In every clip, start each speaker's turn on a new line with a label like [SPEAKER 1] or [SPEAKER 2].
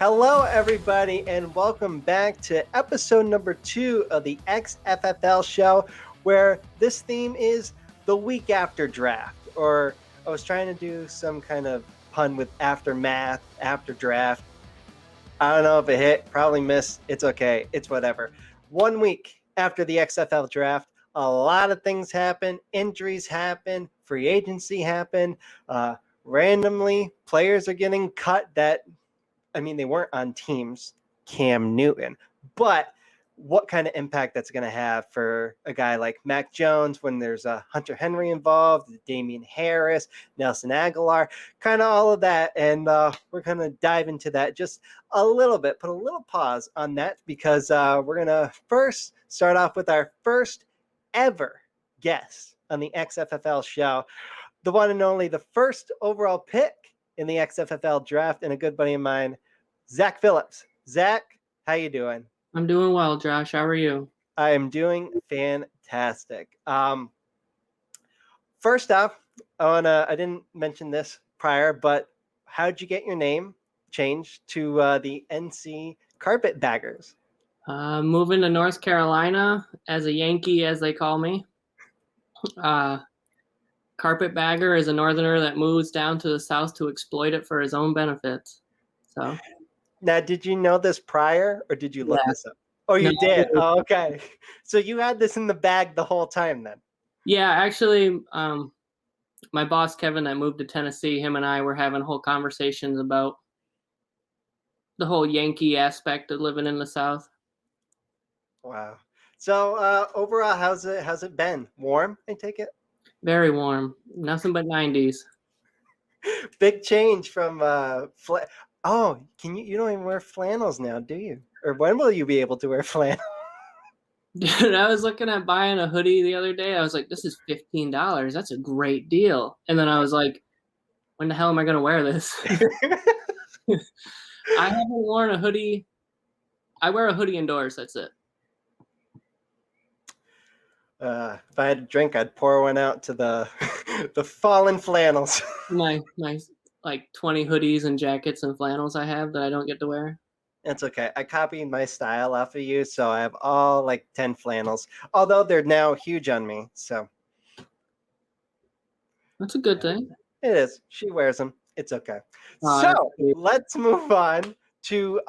[SPEAKER 1] Hello, everybody, and welcome back to episode number 2 of the XFFL Show, where this theme is the week after draft. Or I was trying to do some kind of pun with aftermath, after draft. I don't know if it hit, probably missed. It's okay. It's whatever. 1 week after the XFL draft, a lot of things happen. Injuries happen. Free agency happened. Randomly, players are getting cut that they weren't on teams, Cam Newton, but what kind of impact that's going to have for a guy like Mac Jones when there's a Hunter Henry involved, Damian Harris, Nelson Aguilar, kind of all of that. And we're going to dive into that just a little bit, put a little pause on that because we're going to first start off with our first ever guest on the XFFL show, the one and only, the first overall pick in the XFFL draft, and a good buddy of mine, Zach Phillips. Zach, how you doing?
[SPEAKER 2] I'm doing well, Josh. How are you?
[SPEAKER 1] I am doing fantastic. First off, I didn't mention this prior, but how'd you get your name changed to the NC Carpetbaggers?
[SPEAKER 2] Moving to North Carolina as a Yankee, as they call me. Carpetbagger is a northerner that moves down to the south to exploit it for his own benefits. So
[SPEAKER 1] now, did you know this prior, or did you look this up? Oh, you
[SPEAKER 2] No,
[SPEAKER 1] did? Oh, okay. So you had this in the bag the whole time then?
[SPEAKER 2] Yeah, actually, my boss, Kevin, that moved to Tennessee, him and I were having whole conversations about the whole Yankee aspect of living in the South.
[SPEAKER 1] Wow. So overall, how's it been? Warm, I take it?
[SPEAKER 2] Very warm. Nothing but 90s.
[SPEAKER 1] Big change from oh, you don't even wear flannels now, do you? Or when will you be able to wear flannel?
[SPEAKER 2] Dude, I was looking at buying a hoodie the other day. I was like, this is $15. That's a great deal. And then I was like, when the hell am I going to wear this? I haven't worn a hoodie. I wear a hoodie indoors. That's it.
[SPEAKER 1] If I had a drink, I'd pour one out to the the fallen flannels.
[SPEAKER 2] My like 20 hoodies and jackets and flannels I have that I don't get to wear.
[SPEAKER 1] It's okay. I copied my style off of you, so I have all like 10 flannels. Although they're now huge on me, so
[SPEAKER 2] that's a good thing.
[SPEAKER 1] It is. She wears them. It's okay. So let's move on to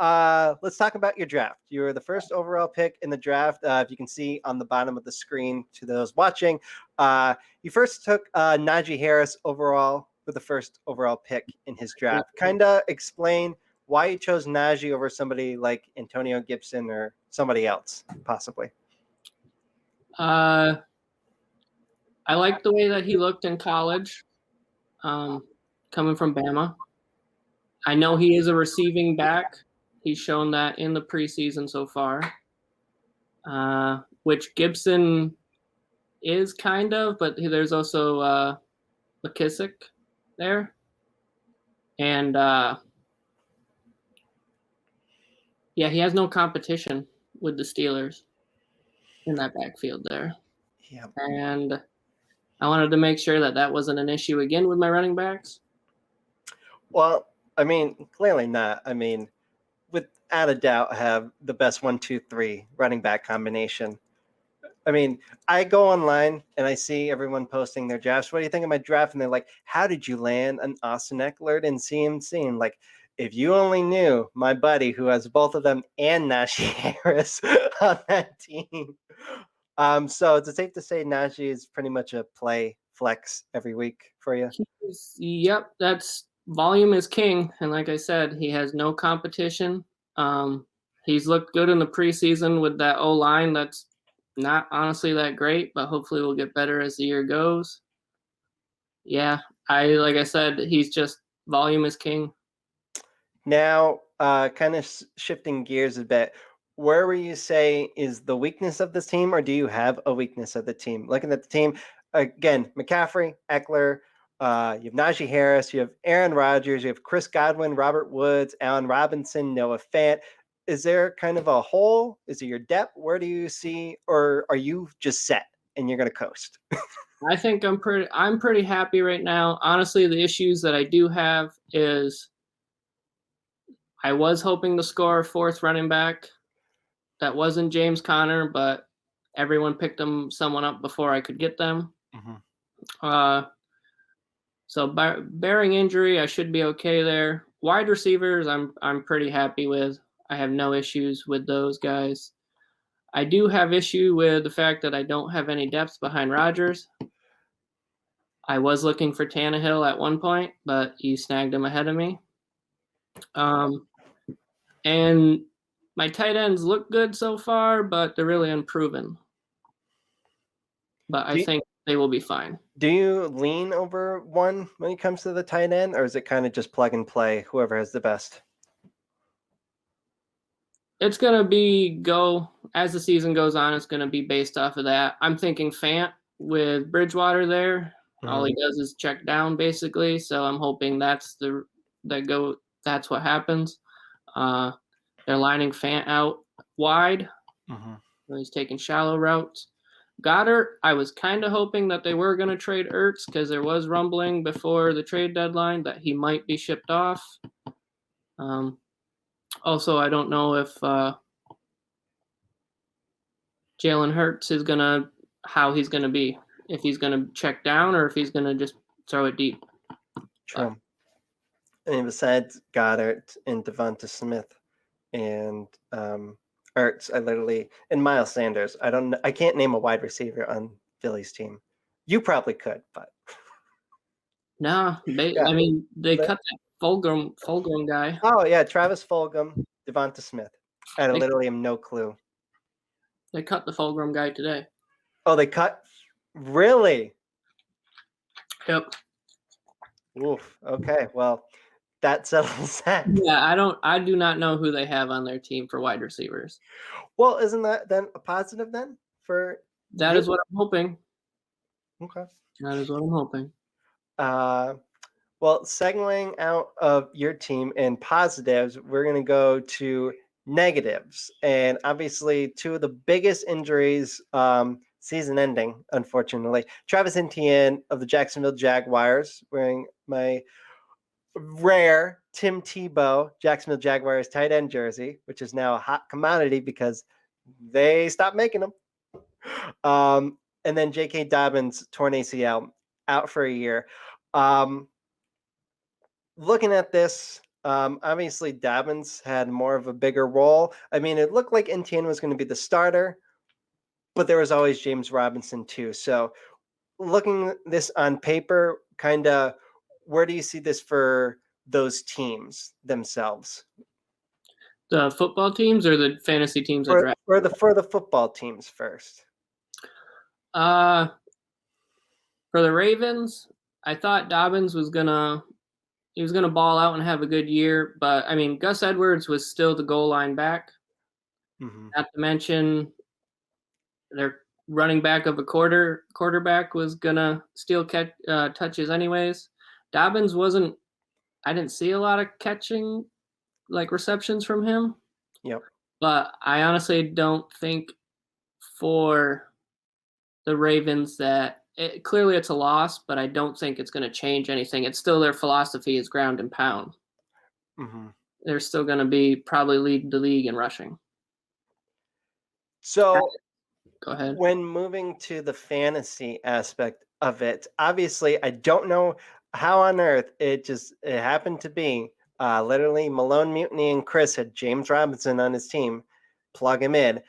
[SPEAKER 1] let's talk about your draft. You were the first overall pick in the draft. If you can see on the bottom of the screen to those watching, you first took Najee Harris overall with the first overall pick in his draft. Kind of explain why you chose Najee over somebody like Antonio Gibson or somebody else, possibly.
[SPEAKER 2] I liked the way that he looked in college, coming from Bama. I know he is a receiving back. He's shown that in the preseason so far, which Gibson is kind of, but there's also McKissick there. And, yeah, he has no competition with the Steelers in that backfield there.
[SPEAKER 1] Yeah.
[SPEAKER 2] And I wanted to make sure that wasn't an issue again with my running backs.
[SPEAKER 1] Well, clearly not. Without a doubt, have the best 1-2-3 running back combination. I go online and I see everyone posting their drafts. What do you think of my draft? And they're like, how did you land an Austin Eckler and CMC? And like, if you only knew my buddy who has both of them and Najee Harris on that team. So is it safe to say Najee is pretty much a play flex every week for you?
[SPEAKER 2] Yep, that's volume is king. And like I said, he has no competition. He's looked good in the preseason with that O-line. That's not honestly that great, but hopefully we'll get better as the year goes. Yeah, like I said, he's just volume is king.
[SPEAKER 1] Now, kind of shifting gears a bit, where would you say is the weakness of this team, or do you have a weakness of the team? Looking at the team, again, McCaffrey, Eckler, you have Najee Harris, you have Aaron Rodgers, you have Chris Godwin, Robert Woods, Allen Robinson, Noah Fant. Is there kind of a hole? Is it your depth? Where do you see, or are you just set and you're going to coast?
[SPEAKER 2] I think I'm pretty happy right now. Honestly, the issues that I do have is I was hoping to score a fourth running back. That wasn't James Conner, but everyone picked someone up before I could get them.
[SPEAKER 1] Mm-hmm.
[SPEAKER 2] So barring injury, I should be okay there. Wide receivers, I'm pretty happy with. I have no issues with those guys. I do have issue with the fact that I don't have any depth behind Rodgers. I was looking for Tannehill at one point, but you snagged him ahead of me. And my tight ends look good so far, but they're really unproven. But I think they will be fine.
[SPEAKER 1] Do you lean over one when it comes to the tight end, or is it kind of just plug and play, whoever has the best?
[SPEAKER 2] It's going to go as the season goes on, it's going to be based off of that. I'm thinking Fant with Bridgewater there. Mm-hmm. All he does is check down basically. So I'm hoping that's what happens. They're lining Fant out wide. Mm-hmm. He's taking shallow routes. Goddard, I was kind of hoping that they were going to trade Ertz because there was rumbling before the trade deadline that he might be shipped off. Also, I don't know if Jalen Hurts is how he's going to be. If he's going to check down or if he's going to just throw it deep.
[SPEAKER 1] True. And besides Goddard and Devonta Smith and Ertz, and Miles Sanders, I can't name a wide receiver on Philly's team. You probably could, but
[SPEAKER 2] no, I mean they cut that Fulgham guy.
[SPEAKER 1] Oh yeah, Travis Fulgham, Devonta Smith. I literally have no clue.
[SPEAKER 2] They cut the Fulgham guy today.
[SPEAKER 1] Oh, they cut? Really?
[SPEAKER 2] Yep.
[SPEAKER 1] Oof. Okay. Well, that settles that.
[SPEAKER 2] Yeah, I do not know who they have on their team for wide receivers.
[SPEAKER 1] Well, isn't that then a positive then for
[SPEAKER 2] that? Is what I'm hoping.
[SPEAKER 1] Okay.
[SPEAKER 2] That is what I'm hoping.
[SPEAKER 1] Well, segueing out of your team and positives, we're going to go to negatives. And obviously, two of the biggest injuries season ending, unfortunately. Travis Etienne of the Jacksonville Jaguars, wearing my rare Tim Tebow Jacksonville Jaguars tight end jersey, which is now a hot commodity because they stopped making them. And then J.K. Dobbins torn ACL, out for a year. Looking at this, obviously Dobbins had more of a bigger role. I mean, it looked like Etienne was going to be the starter, but there was always James Robinson too. So looking this on paper, kind of, where do you see this for those teams themselves?
[SPEAKER 2] The football teams or the fantasy teams?
[SPEAKER 1] For the football teams first.
[SPEAKER 2] For the Ravens, I thought Dobbins was gonna ball out and have a good year, but I mean, Gus Edwards was still the goal line back. Mm-hmm. Not to mention, their running back of a quarterback was gonna steal touches anyways. Dobbins wasn't. I didn't see a lot of catching, like receptions from him.
[SPEAKER 1] Yep.
[SPEAKER 2] But I honestly don't think for the Ravens that clearly it's a loss, but I don't think it's going to change anything. It's still their philosophy is ground and pound. Mm-hmm. They're still going to be probably lead the league in rushing.
[SPEAKER 1] So
[SPEAKER 2] go ahead.
[SPEAKER 1] When moving to the fantasy aspect of it, obviously I don't know how on earth it happened to be. Literally Malone Mutiny and Chris had James Robinson on his team. Plug him in.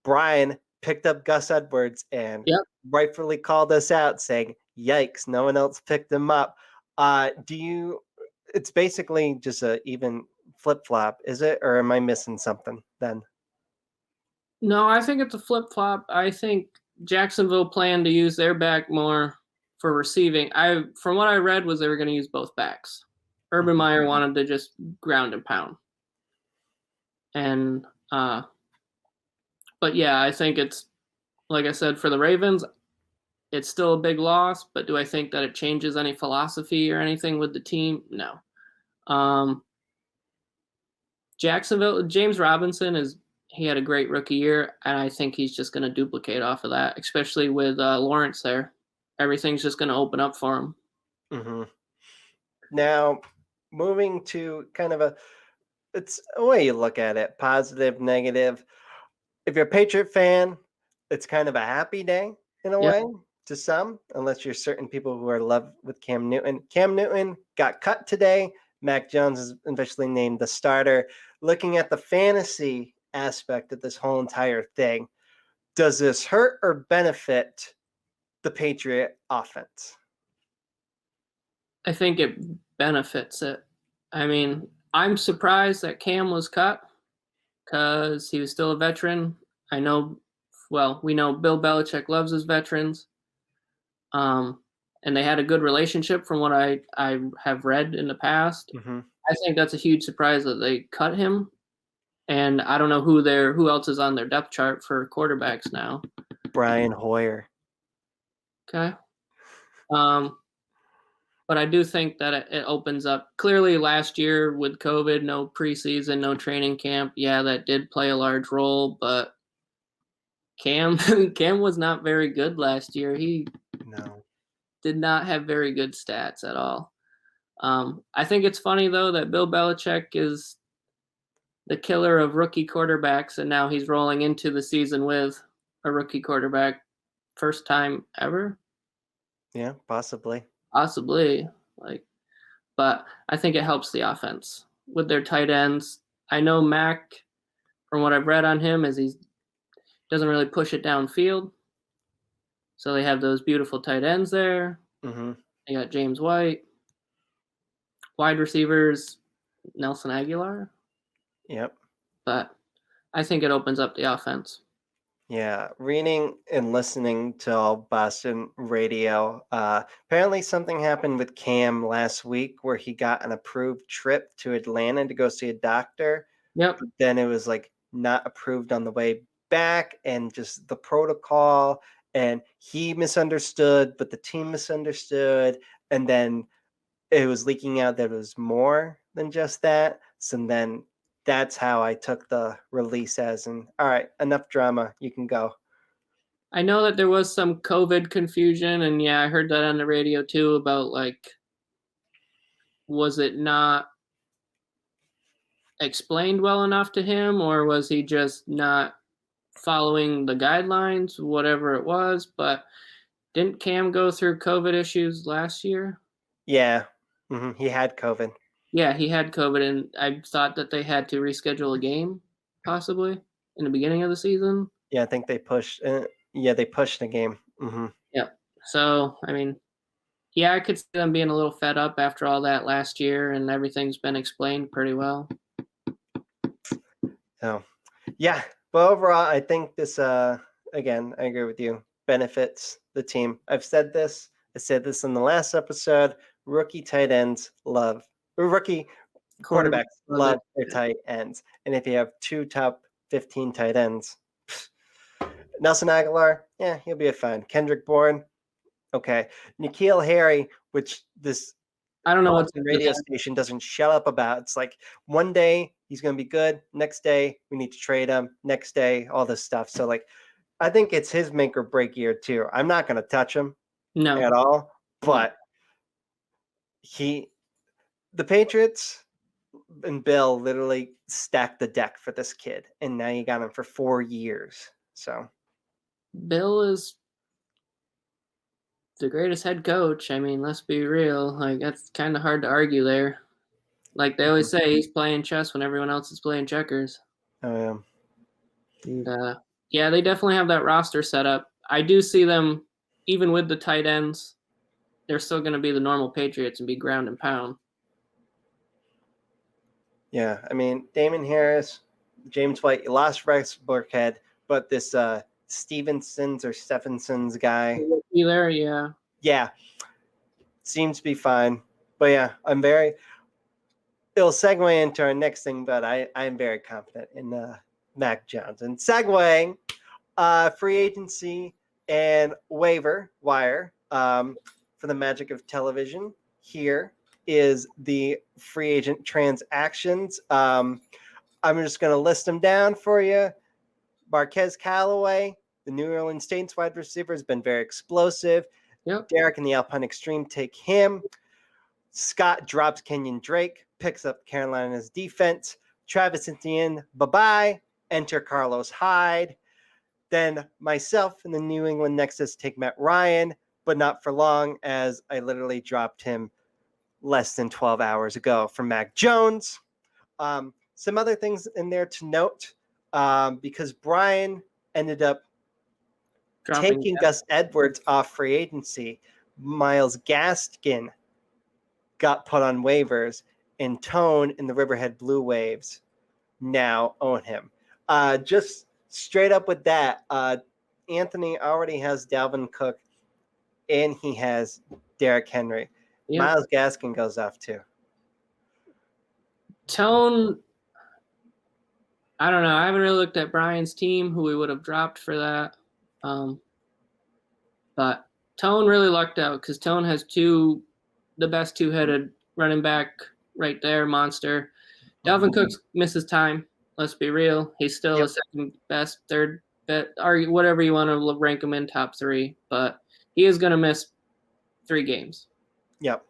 [SPEAKER 1] Brian picked up Gus Edwards and rightfully called us out saying, yikes, no one else picked him up. It's basically just a even flip-flop, is it? Or am I missing something then?
[SPEAKER 2] No, I think it's a flip-flop. I think Jacksonville planned to use their back more for receiving. From what I read was they were going to use both backs. Urban Meyer wanted to just ground and pound. And but yeah, I think it's, like I said, for the Ravens, it's still a big loss, but do I think that it changes any philosophy or anything with the team? No. Jacksonville, James Robinson he had a great rookie year, and I think he's just going to duplicate off of that, especially with Lawrence there. Everything's just going to open up for him.
[SPEAKER 1] Mm-hmm. Now, moving to kind of it's a way you look at it, positive, negative. If you're a Patriot fan, it's kind of a happy day in a
[SPEAKER 2] Yep.
[SPEAKER 1] way to some, unless you're certain people who are in love with Cam Newton. Cam Newton got cut today. Mac Jones is officially named the starter. Looking at the fantasy aspect of this whole entire thing, does this hurt or benefit the Patriot offense?
[SPEAKER 2] I think it benefits it. I mean, I'm surprised that Cam was cut because he was still a veteran. I know, well, we know Bill Belichick loves his veterans. And they had a good relationship from what I have read in the past.
[SPEAKER 1] Mm-hmm.
[SPEAKER 2] I think that's a huge surprise that they cut him. And I don't know who else is on their depth chart for quarterbacks now.
[SPEAKER 1] Brian Hoyer.
[SPEAKER 2] Okay. But I do think that it opens up. Clearly, last year with COVID, no preseason, no training camp. Yeah, that did play a large role. But Cam was not very good last year. He did not have very good stats at all. I think it's funny though that Bill Belichick is the killer of rookie quarterbacks, and now he's rolling into the season with a rookie quarterback, first time ever.
[SPEAKER 1] Yeah, possibly.
[SPEAKER 2] But I think it helps the offense with their tight ends. I know Mac, from what I've read on him, is he doesn't really push it downfield. So they have those beautiful tight ends there.
[SPEAKER 1] Mm-hmm.
[SPEAKER 2] They got James White. Wide receivers, Nelson Aguilar.
[SPEAKER 1] Yep.
[SPEAKER 2] But I think it opens up the offense.
[SPEAKER 1] Yeah, reading and listening to all Boston radio. Apparently, something happened with Cam last week where he got an approved trip to Atlanta to go see a doctor.
[SPEAKER 2] Yep.
[SPEAKER 1] But then it was like not approved on the way back, and just the protocol. And he misunderstood, but the team misunderstood. And then it was leaking out that it was more than just that. So then that's how I took the release as, and all right, enough drama, you can go.
[SPEAKER 2] I know that there was some COVID confusion, and yeah, I heard that on the radio too about was it not explained well enough to him, or was he just not following the guidelines, whatever it was? But didn't Cam go through COVID issues last year?
[SPEAKER 1] Yeah, he had COVID.
[SPEAKER 2] Yeah, he had COVID, and I thought that they had to reschedule a game, possibly, in the beginning of the season.
[SPEAKER 1] Yeah, I think they pushed. They pushed the game. Mm-hmm.
[SPEAKER 2] Yeah. So, I mean, yeah, I could see them being a little fed up after all that last year, and everything's been explained pretty well.
[SPEAKER 1] So, yeah, but overall, I think this. Again, I agree with you. Benefits the team. I said this in the last episode. Rookie tight ends rookie quarterbacks love their tight ends, and if you have two top 15 tight ends, Nelson Aguilar, yeah, he'll be fine. Kendrick Bourne, okay. N'Keal Harry, which this
[SPEAKER 2] I don't know what
[SPEAKER 1] radio station doesn't shut up about. It's like one day he's going to be good, next day we need to trade him, next day all this stuff. So I think it's his make or break year too. I'm not going to touch him at all, but the Patriots and Bill literally stacked the deck for this kid, and now you got him for 4 years. So
[SPEAKER 2] Bill is the greatest head coach. I mean, let's be real. That's kind of hard to argue there. Like they always say, he's playing chess when everyone else is playing checkers.
[SPEAKER 1] Oh, yeah.
[SPEAKER 2] And yeah, they definitely have that roster set up. I do see them, even with the tight ends, they're still going to be the normal Patriots and be ground and pound.
[SPEAKER 1] Yeah, I mean, Damon Harris, James White, you lost Rex Burkhead, but this Stephenson's guy.
[SPEAKER 2] There, yeah.
[SPEAKER 1] Yeah, seems to be fine. But yeah, it'll segue into our next thing, but I'm very confident in Mac Jones. And segueing, free agency and waiver wire for the magic of television. Here is the free agent transactions. I'm just going to list them down for you. Marquez Callaway, the New Orleans Saints wide receiver, has been very explosive.
[SPEAKER 2] Yep.
[SPEAKER 1] Derek in the Alpine Extreme take him. Scott drops Kenyon Drake, picks up Carolina's defense. Travis Etienne, bye-bye. Enter Carlos Hyde. Then myself and the New England Nexus take Matt Ryan, but not for long, as I literally dropped him less than 12 hours ago from Mac Jones. Some other things in there to note, because Brian ended up taking Gus Edwards off free agency. Myles Gaskin got put on waivers, and Tone and the Riverhead Blue Waves now own him. Just straight up with that, Anthony already has Dalvin Cook, and he has Derrick Henry. Yep. Myles Gaskin goes off too.
[SPEAKER 2] Tone, I don't know. I haven't really looked at Brian's team, who we would have dropped for that. But Tone really lucked out because Tone has the best two-headed running back right there, monster. Dalvin Cook misses time. Let's be real. He's still the second best, third best, or whatever you want to rank him in, top 3. But he is going to miss 3 games.
[SPEAKER 1] Yep.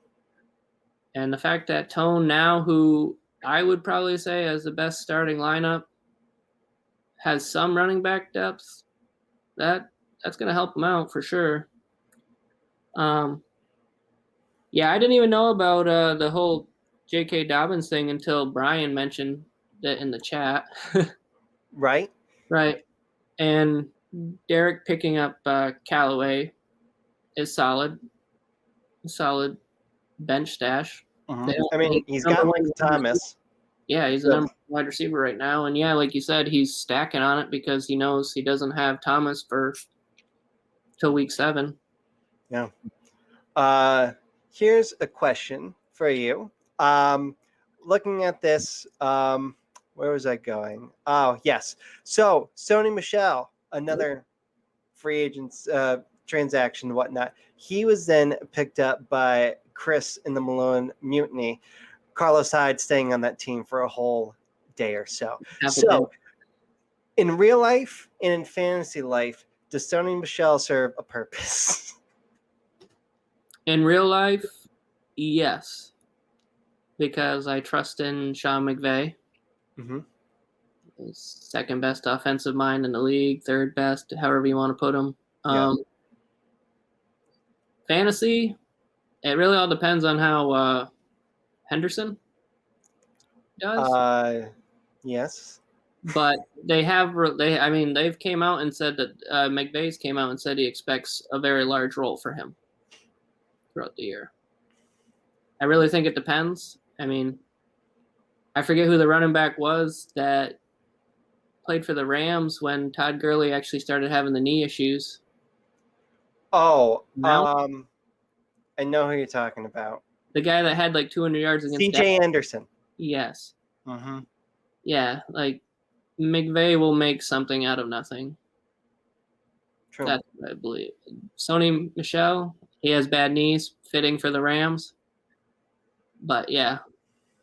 [SPEAKER 2] And the fact that Tone now, who I would probably say has the best starting lineup, has some running back depth, that's going to help him out for sure. Yeah, I didn't even know about the whole J.K. Dobbins thing until Brian mentioned it in the chat.
[SPEAKER 1] Right.
[SPEAKER 2] And Derek picking up Callaway is solid bench stash.
[SPEAKER 1] I mean, he's got Mike Thomas.
[SPEAKER 2] Yeah, he's a number one wide receiver right now. And yeah, like you said, he's stacking on it because he knows he doesn't have Thomas till week 7.
[SPEAKER 1] Yeah. Here's a question for you. Looking at this, where was I going? Oh, yes. So Sony Michel, another free agents transaction and whatnot. He was then picked up by Chris in the Malone Mutiny. Carlos Hyde staying on that team for a whole day or so. So in real life and in fantasy life, does Sony Michel serve a purpose?
[SPEAKER 2] In real life, yes, because I trust in Sean McVay. His second best offensive mind in the league, third best, however you want to put him. Fantasy, it really all depends on how Henderson does.
[SPEAKER 1] Yes.
[SPEAKER 2] But they've came out and said that McVay's came out and said he expects a very large role for him throughout the year. I really think it depends. I mean, I forget who the running back was that played for the Rams when Todd Gurley actually started having the knee issues.
[SPEAKER 1] Oh, I know who you're talking about.
[SPEAKER 2] The guy that had like 200 yards against
[SPEAKER 1] C.J. Anderson.
[SPEAKER 2] Yes. Yeah, like McVay will make something out of nothing.
[SPEAKER 1] True.
[SPEAKER 2] That's what I believe. Sony Michel, he has bad knees, fitting for the Rams. But yeah,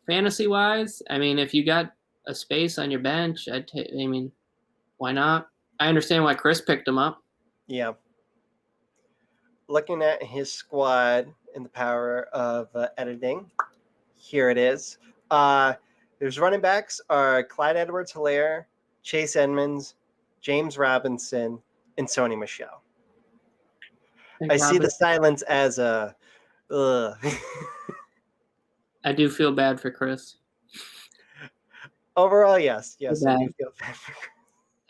[SPEAKER 2] fantasy-wise, I mean, if you got a space on your bench, why not? I understand why Chris picked him up.
[SPEAKER 1] Yeah. Looking at his squad in the power of editing, here it is. His running backs are Clyde Edwards-Helaire, Chase Edmonds, James Robinson, and Sony Michel. I see the silence as a
[SPEAKER 2] I do feel bad for Chris.
[SPEAKER 1] Overall, yes. I do feel bad for Chris.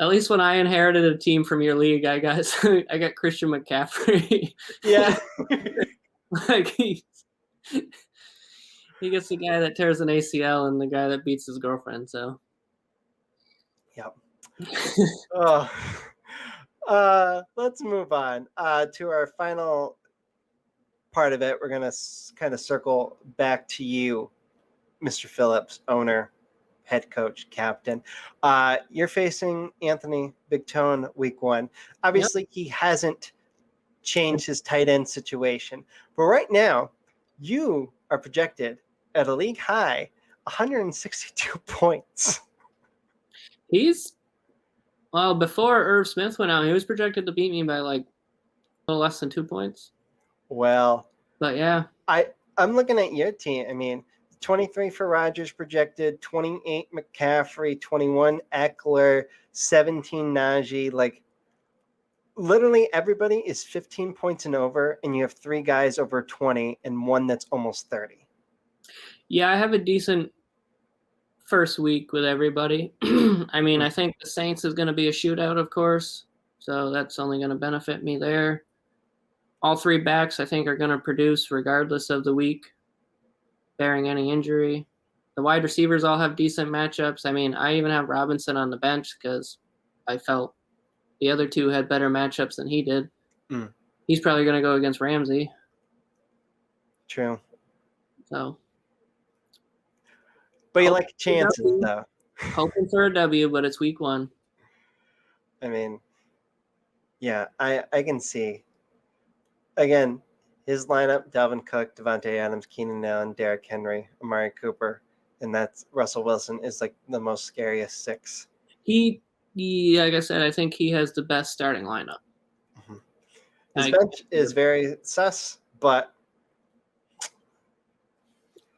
[SPEAKER 2] At least when I inherited a team from your league, I got Christian McCaffrey.
[SPEAKER 1] Yeah.
[SPEAKER 2] Like he gets the guy that tears an ACL and the guy that beats his girlfriend, so.
[SPEAKER 1] Yep. Let's move on to our final part of it. We're going to kind of circle back to you, Mr. Phillips, owner, head coach, captain. You're facing Anthony Big Tone week 1. Obviously, he hasn't changed his tight end situation. But right now, you are projected at a league high 162 points.
[SPEAKER 2] Before Irv Smith went out, he was projected to beat me by like a little less than 2 points.
[SPEAKER 1] Well,
[SPEAKER 2] but yeah.
[SPEAKER 1] I'm looking at your team. I mean, 23 for Rodgers projected, 28 McCaffrey, 21 Eckler, 17 Najee. Like, literally everybody is 15 points and over, and you have 3 guys over 20 and one that's almost 30.
[SPEAKER 2] Yeah, I have a decent first week with everybody. I mean, I think the Saints is going to be a shootout, of course, so that's only going to benefit me there. All 3 backs, I think, are going to produce regardless of the week, barring any injury. The wide receivers all have decent matchups. I mean, I even have Robinson on the bench because I felt the other 2 had better matchups than he did. He's probably going to go against Ramsey.
[SPEAKER 1] True.
[SPEAKER 2] So,
[SPEAKER 1] but you like chances, though.
[SPEAKER 2] Hoping for a W, but it's week 1.
[SPEAKER 1] I mean, yeah, I can see. Again, his lineup: Dalvin Cook, Devontae Adams, Keenan Allen, Derrick Henry, Amari Cooper, and that's Russell Wilson is like the most scariest 6.
[SPEAKER 2] He, like I said, I think he has the best starting lineup.
[SPEAKER 1] His bench is very sus, but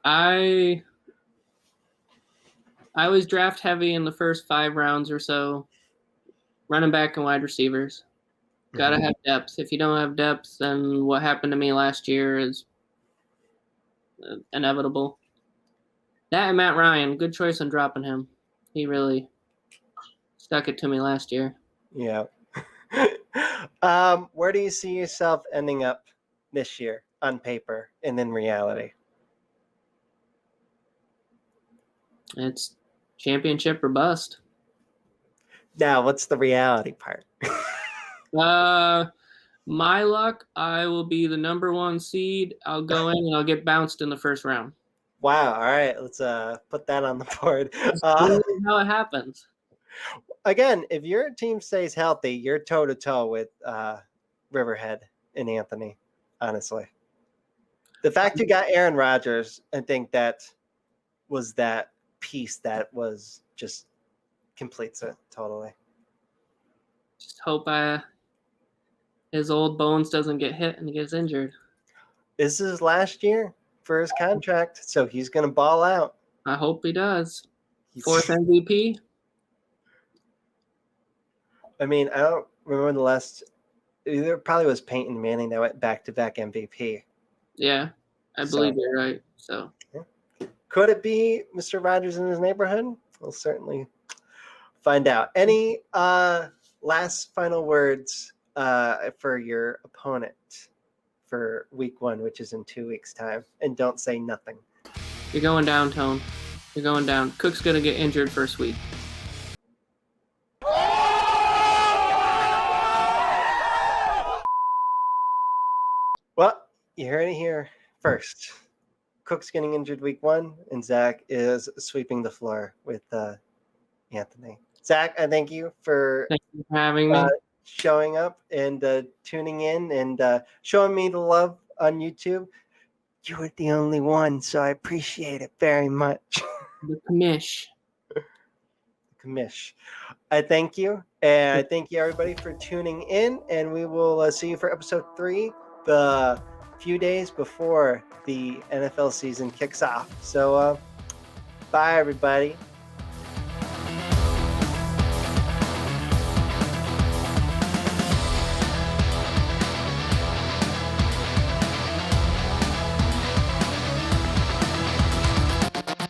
[SPEAKER 2] I always draft heavy in the first 5 rounds or so. Running back and wide receivers. Gotta have depth. If you don't have depth, then what happened to me last year is inevitable. That and Matt Ryan, good choice on dropping him. He really stuck it to me last year.
[SPEAKER 1] Yeah. Where do you see yourself ending up this year on paper and in reality?
[SPEAKER 2] It's championship or bust.
[SPEAKER 1] Now, what's the reality part?
[SPEAKER 2] My luck, I will be the number 1 seed. I'll go in and I'll get bounced in the first round.
[SPEAKER 1] Wow. All right. Let's put that on the board.
[SPEAKER 2] That's how it happens.
[SPEAKER 1] Again, if your team stays healthy, you're toe-to-toe with Riverhead and Anthony, honestly. The fact you got Aaron Rodgers, I think that was that piece that was just completes it totally.
[SPEAKER 2] Just hope his old bones doesn't get hit and he gets injured.
[SPEAKER 1] This is last year for his contract, so he's going to ball out.
[SPEAKER 2] I hope he does. 4th MVP.
[SPEAKER 1] I mean, I don't remember the last. There probably was Peyton Manning that went back-to-back MVP.
[SPEAKER 2] Yeah, I believe you're right. So,
[SPEAKER 1] could it be Mr. Rodgers in his neighborhood? We'll certainly find out. Any last final words for your opponent for week 1, which is in 2 weeks' time? And don't say nothing.
[SPEAKER 2] You're going down, Tone. You're going down. Cook's going to get injured first week.
[SPEAKER 1] Well, you heard it here first. Cook's getting injured week 1, and Zach is sweeping the floor with Anthony. Zach, I thank you for
[SPEAKER 2] having me,
[SPEAKER 1] showing up and tuning in and showing me the love on YouTube. You were the only one, so I appreciate it very much.
[SPEAKER 2] The commish.
[SPEAKER 1] I thank you, and I thank you everybody for tuning in, and we will see you for episode 3, the few days before the NFL season kicks off. So, bye everybody.